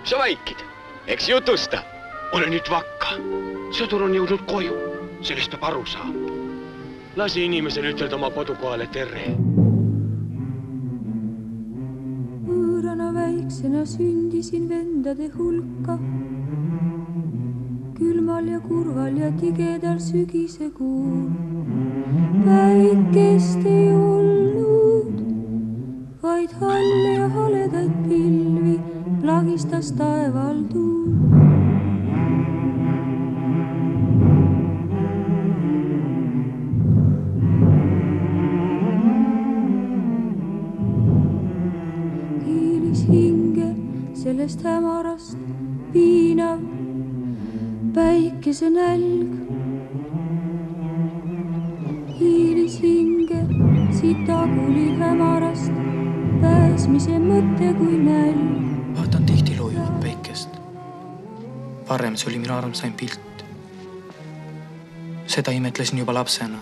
sa vaikid? Eks jutusta. Ole nüüd vakka. Sõdur on jõudnud koju. Sellest peab aru saama. Lasi inimesel ütelda oma kodukohale terve. Võõrana väiksena sündisin vendade hulka. Külmal ja kurval ja tigedal sügise kuul. Päikest ei olnud, vaid halle ja haledaid pilvi plagistas taeval tuul. Hiilis hinge sellest hämarast piinav päikese nälg. Hiilis hinge sitakuli hämarast pääsmise mõte kui nälg. Vaatan tihti loojunud päikest. Varem see oli minu armsaim pilt. Seda imetlesin juba lapsena.